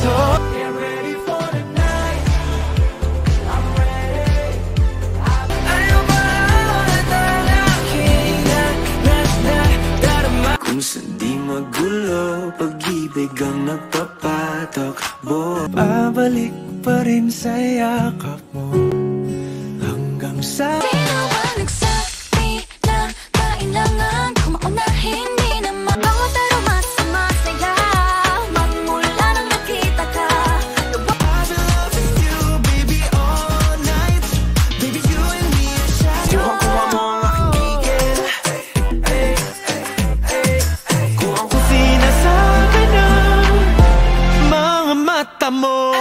So get ready for the night. I'm ready. Ayaw ba lalaki na kung saan di magulo, pag-ibig ang nagpapatakbo. Babalik pa rin sa yakap mo hanggang sa nagsabi na kailangan kong maunahin. Di naman ako pero mas masaya magmula nang nakita ka. I've been loving you, baby, all night. Baby, you and me are shadows. Kuha mo ang aking gigil. Kung ang kusina sa akin ang mga mata mo.